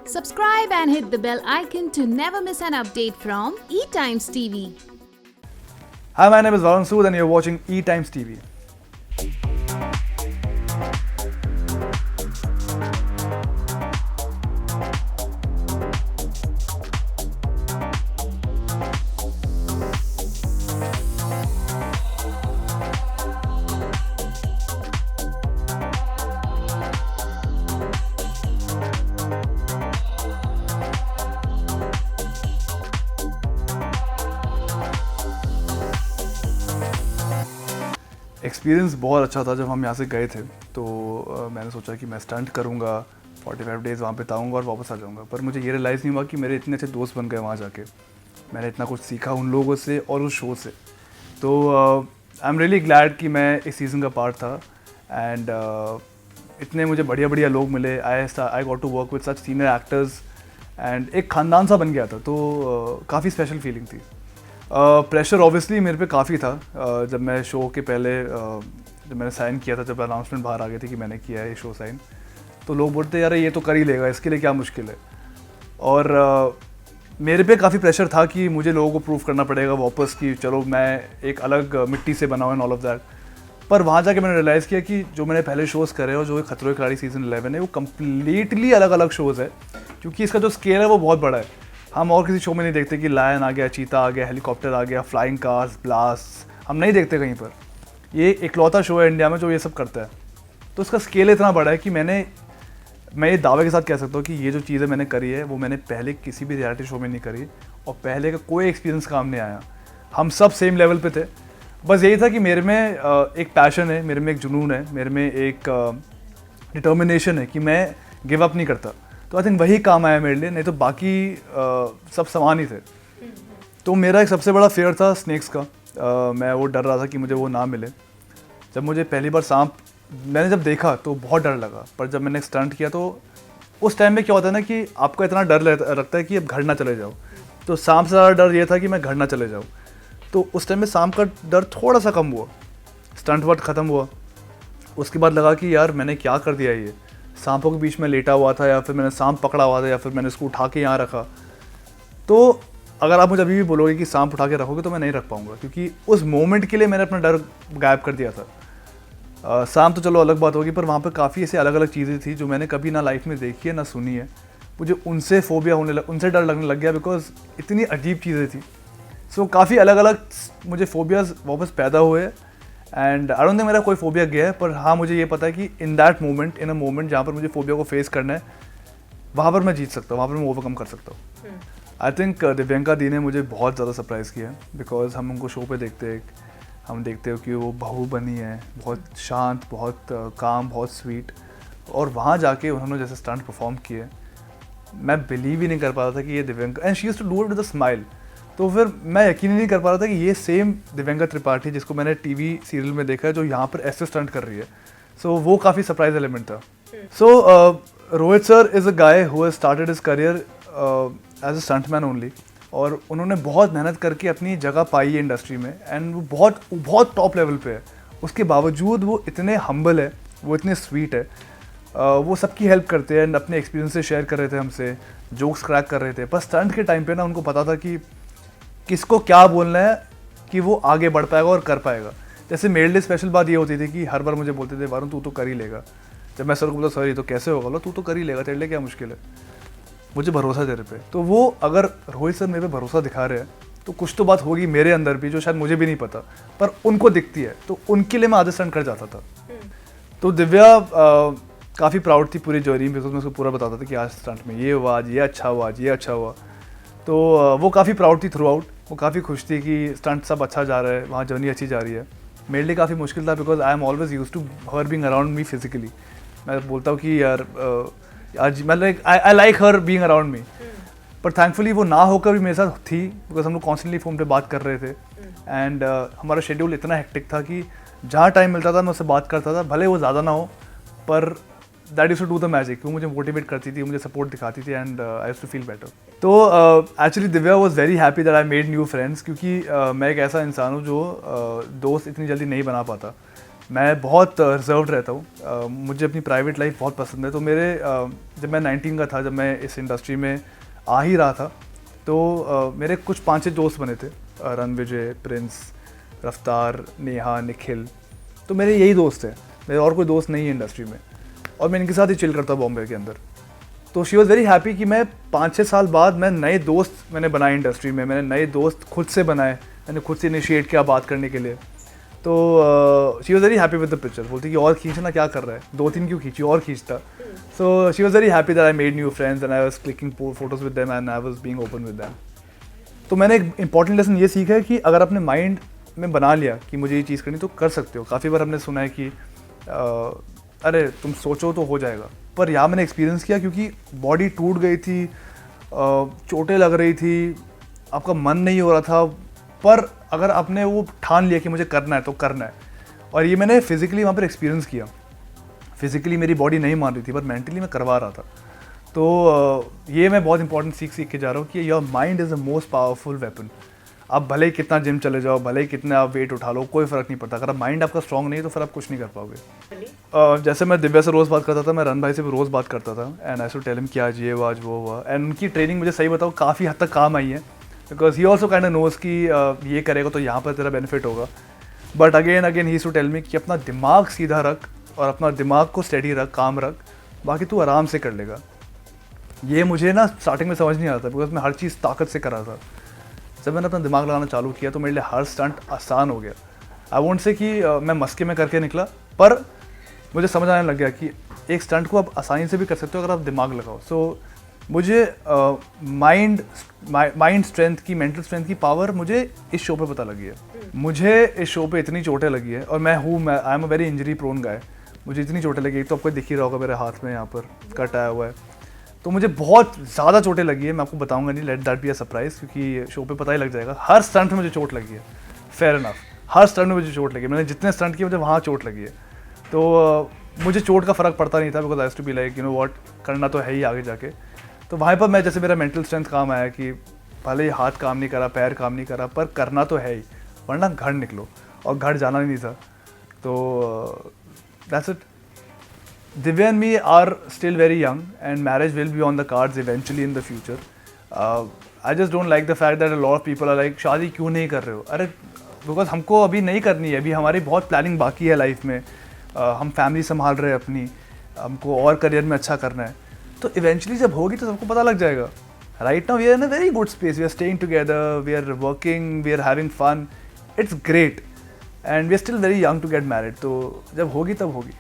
Subscribe and hit the bell icon to never miss an update from eTimes TV. Hi, my name is Varun Sood and you're watching eTimes TV. Experience बहुत अच्छा था। जब हम यहाँ से गए थे तो मैंने सोचा कि मैं स्टंट करूँगा, 45 डेज़ वहाँ पे ताऊँगा और वापस आ जाऊँगा। पर मुझे ये रियलाइज़ नहीं हुआ कि मेरे इतने अच्छे दोस्त बन गए वहाँ जाके। मैंने इतना कुछ सीखा उन लोगों से और उस शो से। तो आई एम रियली ग्लैड कि मैं इस सीज़न का पार्ट था। एंड इतने मुझे बढ़िया बढ़िया लोग मिले। I got to work with such senior actors and एक ख़ानदान सा बन गया था। तो काफ़ी स्पेशल फीलिंग थी। प्रेशर ऑब्वियसली मेरे पे काफ़ी था। जब मैं शो के पहले जब मैंने साइन किया था, जब अनाउंसमेंट बाहर आ गई थी कि मैंने किया है ये शो साइन, तो लोग बोलते यार ये तो कर ही लेगा, इसके लिए क्या मुश्किल है। और मेरे पे काफ़ी प्रेशर था कि मुझे लोगों को प्रूव करना पड़ेगा वापस कि चलो मैं एक अलग मिट्टी से बना हुआ एंड ऑल ऑफ दैट। पर वहाँ जाके मैंने रियलाइज़ किया कि जो मैंने पहले शोज़ करे और जो खतरों के खिलाड़ी सीज़न 11 है वो कम्प्लीटली अलग अलग शोज़ है, क्योंकि इसका जो स्केल है वो बहुत बड़ा है। हम और किसी शो में नहीं देखते कि लायन आ गया, चीता आ गया, हेलीकॉप्टर आ गया, फ्लाइंग कार्स, ब्लास्ट, हम नहीं देखते कहीं पर। ये इकलौता शो है इंडिया में जो ये सब करता है। तो इसका स्केल इतना बड़ा है कि मैं ये दावे के साथ कह सकता हूँ कि ये जो चीज़ें मैंने करी है वो मैंने पहले किसी भी रियलिटी शो में नहीं करी और पहले का कोई एक्सपीरियंस काम नहीं आया। हम सब सेम लेवल पे थे। बस यही था कि मेरे में एक पैशन है, मेरे में एक जुनून है, मेरे में एक डिटर्मिनेशन है कि मैं गिव अप नहीं करता। तो आई थिंक वही काम आया मेरे लिए, नहीं तो बाकी सब समान ही थे। तो मेरा एक सबसे बड़ा फेयर था स्नेक्स का। मैं वो डर रहा था कि मुझे वो ना मिले। जब मुझे पहली बार सांप मैंने जब देखा तो बहुत डर लगा, पर जब मैंने स्टंट किया तो उस टाइम में क्या होता है ना कि आपको इतना डर लगता है कि अब घर ना चले जाओ। तो सांप से ज़्यादा डर ये था कि मैं घर ना चले जाऊँ। तो उस टाइम में सांप का डर थोड़ा सा कम हुआ। स्टंट वर्क ख़त्म हुआ, उसके बाद लगा कि यार मैंने क्या कर दिया, ये सांपों के बीच में लेटा हुआ था या फिर मैंने सांप पकड़ा हुआ था या फिर मैंने उसको उठा के यहाँ रखा। तो अगर आप मुझे अभी भी बोलोगे कि सांप उठा के रखोगे तो मैं नहीं रख पाऊँगा, क्योंकि उस मोमेंट के लिए मैंने अपना डर गायब कर दिया था। सांप तो चलो अलग बात होगी, पर वहाँ पर काफ़ी ऐसे अलग अलग चीज़ें थी जो मैंने कभी ना लाइफ में देखी है ना सुनी है। मुझे उनसे फोबिया उनसे डर लगने लग गया, बिकॉज इतनी अजीब चीज़ें थी। सो काफ़ी अलग अलग मुझे फोबियाज़ वापस पैदा हुए। एंड आई डोंट थिंक मेरा कोई फोबिया गया है, पर हाँ मुझे ये पता है कि इन अ मोमेंट जहाँ पर मुझे फोबिया को फेस करना है, वहाँ पर मैं जीत सकता हूँ, वहाँ पर मैं ओवरकम कर सकता हूँ। आई थिंक दिव्यंका दी ने मुझे बहुत ज़्यादा सरप्राइज़ किया है, बिकॉज हम उनको शो पे देखते हैं, हम देखते हो कि वो बहू बनी है, बहुत शांत, बहुत काम, बहुत स्वीट। और वहाँ जाके उन्होंने जैसे स्टंट परफॉर्म किए, मैं बिलीव ही नहीं कर पा रहा था कि ये Divyanka, and she used to do it with a smile. तो फिर मैं यकीन ही नहीं कर पा रहा था कि ये सेम दिव्यंका त्रिपाठी जिसको मैंने टीवी सीरियल में देखा है, जो यहाँ पर ऐसे स्टंट कर रही है। सो वो काफ़ी सरप्राइज एलिमेंट था। So Rohit sir is a guy who has started his career as a stuntman only, और उन्होंने बहुत मेहनत करके अपनी जगह पाई है इंडस्ट्री में, एंड वो बहुत बहुत टॉप लेवल पे है। उसके बावजूद वो इतने हम्बल है, वो इतने स्वीट है, वो सबकी हेल्प करते हैं, अपने एक्सपीरियंस से शेयर कर रहे थे हमसे, जोक्स क्रैक कर रहे थे। पर स्टंट के टाइम पे ना उनको पता था कि किसको क्या बोलना है कि वो आगे बढ़ पाएगा और कर पाएगा। जैसे मेरे लिए स्पेशल बात ये होती थी कि हर बार मुझे बोलते थे वरुण तू तो कर ही लेगा। जब मैं सर को बोलता सर ये तो कैसे होगा, बोला तू तो कर ही लेगा, तेरे लिए क्या मुश्किल है, मुझे भरोसा तेरे पे। तो वो अगर रोहित सर मेरे पे भरोसा दिखा रहे हैं तो कुछ तो बात होगी मेरे अंदर भी जो शायद मुझे भी नहीं पता, पर उनको दिखती है। तो उनके लिए मैं आधे स्टंट कर जाता था। तो दिव्या काफ़ी प्राउड थी पूरी जर्नी में, बिकॉज मैं उसको पूरा बताता था कि आज स्टंट में ये हुआ, आज ये अच्छा हुआ, आज ये अच्छा हुआ। तो वो काफ़ी प्राउड थी थ्रू आउट, वो काफ़ी खुश थी कि स्टंट सब अच्छा जा रहा है, वहाँ जर्नी अच्छी जा रही है। मेरे लिए काफ़ी मुश्किल था, because I am always use to her being around me physically. मैं बोलता हूँ कि यार आज मतलब I like her being around me, पर थैंकफुली वो ना होकर भी मेरे साथ थी, बिकॉज हम लोग कॉन्स्टेंटली फ़ोन पे बात कर रहे थे। एंड हमारा शेड्यूल इतना हेक्टिक था कि जहाँ टाइम मिलता था मैं उससे बात करता था, भले वो ज़्यादा ना हो, पर that used to do the magic. वो मुझे मोटिवेट करती थी, मुझे सपोर्ट दिखाती थी and I used to feel better. तो actually Divya was very happy that I made new friends, क्योंकि मैं एक ऐसा इंसान हूँ जो दोस्त इतनी जल्दी नहीं बना पाता। मैं बहुत रिजर्व्ड रहता हूँ, मुझे अपनी प्राइवेट लाइफ बहुत पसंद है। तो मेरे जब मैं 19 का था, जब मैं इस इंडस्ट्री में आ ही रहा था, तो मेरे कुछ 5-6 दोस्त बने थे, रणविजय, प्रिंस, रफ्तार, नेहा, निखिल। तो मेरे यही दोस्त हैं, मेरे और कोई दोस्त नहीं है इंडस्ट्री में, और मैं इनके साथ ही चिल करता बॉम्बे के अंदर। तो शी वॉज़ वेरी हैप्पी कि मैं 5-6 साल बाद मैं नए दोस्त मैंने बनाए इंडस्ट्री में, मैंने नए दोस्त खुद से बनाए, मैंने खुद से इनिशिएट किया बात करने के लिए। तो she was very happy with the picture. बोलती कि और खींचना, क्या कर रहा है, 2-3 क्यों खींची, और खींचता। So she was very happy that I made new friends and I was clicking photos with them and I was being open with them. तो मैंने एक इंपॉर्टेंट लेसन ये सीखा है कि अगर अपने माइंड में बना लिया कि मुझे ये चीज़ करनी, तो कर सकते हो। काफ़ी बार हमने सुना है कि अरे तुम सोचो तो हो जाएगा, पर यहाँ मैंने एक्सपीरियंस किया, क्योंकि बॉडी टूट गई थी, चोटें लग रही थी, आपका मन नहीं हो रहा था, पर अगर आपने वो ठान लिया कि मुझे करना है तो करना है। और ये मैंने फिज़िकली वहाँ पर एक्सपीरियंस किया। फिज़िकली मेरी बॉडी नहीं मान रही थी, पर मेंटली मैं करवा रहा था। तो ये मैं बहुत इंपॉर्टेंट सीख के जा रहा हूँ कि your mind is the most powerful weapon. आप भले ही कितना जिम चले जाओ, भले ही कितना आप वेट उठा लो, कोई फ़र्क नहीं पड़ता। अगर माइंड आपका स्ट्रांग नहीं है तो फिर आप कुछ नहीं कर पाओगे। जैसे मैं दिव्या से रोज़ बात करता था, मैं रन भाई से भी रोज़ बात करता था, and I should tell him कि आज ये हुआ, आज वो हुआ। एंड उनकी ट्रेनिंग मुझे सही बताऊँ काफ़ी हद तक काम आई है, because he also kind of knows कि ये करेगा तो यहाँ पर तेरा बेनिफिट होगा। But again he should tell me कि अपना दिमाग सीधा रख और अपना दिमाग को स्टेडी रख, काम रख, बाकी तू आराम से कर लेगा। ये मुझे ना स्टार्टिंग में समझ नहीं आता, बिकॉज मैं हर चीज़ ताकत से कर रहा था। जब मैंने अपना दिमाग लगाना चालू किया तो मेरे लिए हर स्टंट आसान हो गया। आई वोंट से कि मैं मस्के में करके निकला, पर मुझे समझ आने लग गया कि एक स्टंट को आप आसानी से भी कर सकते हो अगर आप दिमाग लगाओ। सो मुझे माइंड स्ट्रेंथ की, मेंटल स्ट्रेंथ की पावर मुझे इस शो पे पता लगी है। मुझे इस शो पे इतनी चोटें लगी है, और मैं I am a very injury prone guy. मुझे इतनी चोटें लगी, तो आपको दिख ही रहा होगा मेरे हाथ में यहाँ पर कट आया हुआ है। तो मुझे बहुत ज़्यादा चोटें लगी है, मैं आपको बताऊंगा नहीं, let that be a surprise, क्योंकि शो पे पता ही लग जाएगा। हर स्टंट में मुझे चोट लगी है, फेयर इनफ, हर स्टंट में मुझे चोट लगी है। मैंने जितने स्टंट किए मुझे वहाँ चोट लगी है। तो मुझे चोट का फ़र्क पड़ता नहीं था, because I have to be like you know what, करना तो है ही आगे जाके। तो वहाँ पर मैं, जैसे मेरा मेंटल स्ट्रेंथ काम आया कि भले ही हाथ काम नहीं करा, पैर काम नहीं करा, पर करना तो है ही, वरना घर निकलो, और घर जाना नहीं था। तो that's it. Divya and me are still very young, and marriage will be on the cards eventually in the future. I just don't like the fact that a lot of people are like, शादी क्यों नहीं कर रहे हो? अरे because हमको अभी नहीं करनी है, अभी हमारी बहुत प्लानिंग बाकी है लाइफ में। हम फैमिली संभाल रहे हैं अपनी, हमको और करियर में अच्छा करना है। तो इवेंचुअली जब होगी तो सबको पता लग जाएगा। Right now we are in a very good space, we are staying together, we are working, we are having fun, it's great, and we are still very young to get married. तो जब होगी तब होगी।